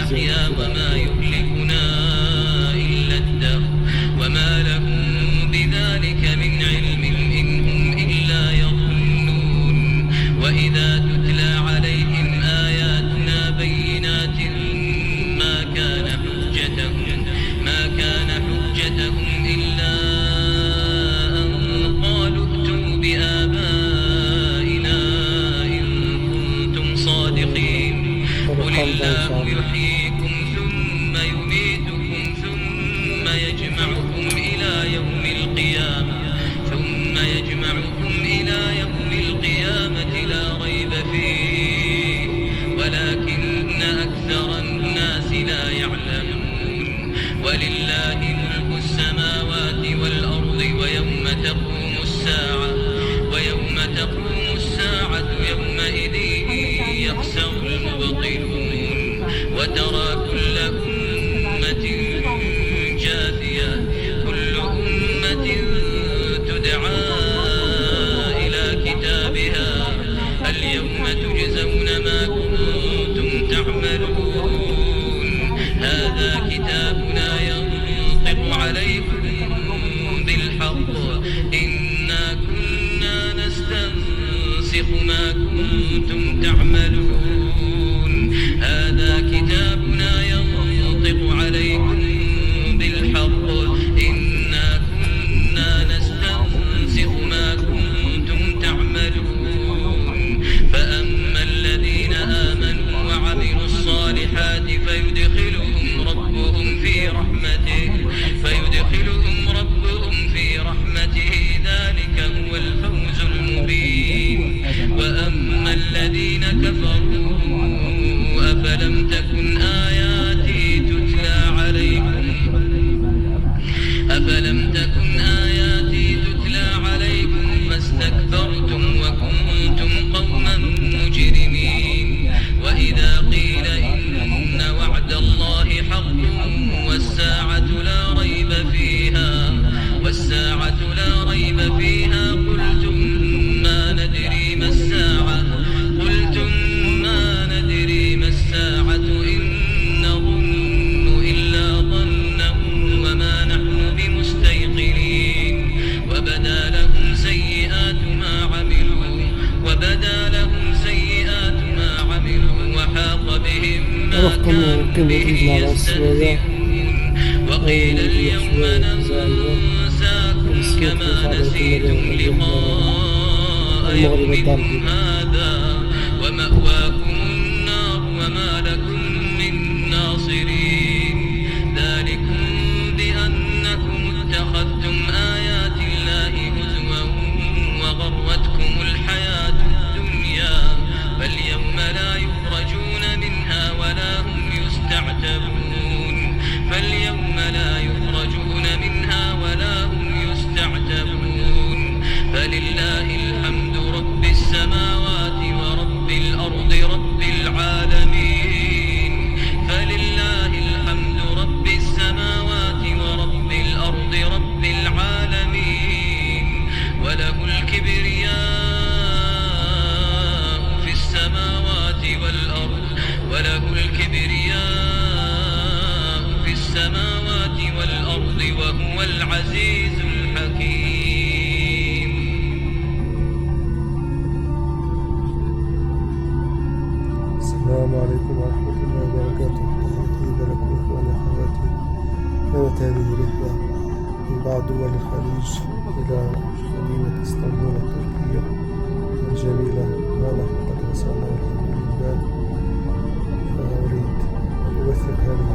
نحيا وما يهلكنا إلا الدهر وما لهم بذلك من علم إن هم إلا يظنون وإذا تتلى عليهم آياتنا بينات ما كان حجتهم إلا أن قالوا ائتوا بآبائنا إن كنتم صادقين قل الله يحييكم ثم يميتكم ثم يجمعكم إلى يوم القيامة لا ريب فيه ولكن أكثر الناس لا يعلمون ولله ملك السماوات والأرض ويوم تقوم الساعة يومئذ يخسر المبطلون وترى كل أمة جاثية كل أمة تدعى إلى كتابها اليوم تجزون ما كنتم تعملون هذا كتابنا ينطق عليكم بالحق إنا كنا نستنسخ ما كنتم تعملون هذا كتابنا ينطق عليكم بالحق إنا كنا نستنسخ ما كنتم تعملون فأما الذين آمنوا وعملوا الصالحات فيدخلهم ربهم في رحمته ذلك هو الفوز المبين وأما الذين كفروا أفلم تكن آياتي تتلى عليكم فاستكبرتم وكنتم قوما مجرمين وإذا قيل إن وعد الله حق والساعة لا ريب فيها قلتم ما ندري ما الساعة إن نظن إلا ظنا وما نحن بمستيقنين وبدا لهم سيئات ما عملوا وحاق بهم ما كانوا به يستهزئون وقيل اليوم ننساكم كما نسيتم لقاء يومكم هذا ومأواكم النار وما لكم من ناصرين ذلكم بأنكم اتخذتم آيات الله هزوا وغرتكم الحياة الدنيا فاليوم لا يخرجون منها ولا هم يستعتبون فلله الحمد رب السماوات ورب الأرض رب العالمين وله الكبرياء في السماوات والأرض وهو العزيز الحكيم. السلام عليكم ورحمة الله وبركاته. تحياتي لكم إخواني أخواتي. كانت هذه رحلة من بعض دول الخليج إلى مدينة اسطنبول التركية الجميلة ونحن قد وصلنا والحمد لله. أريد أن أوثق هذه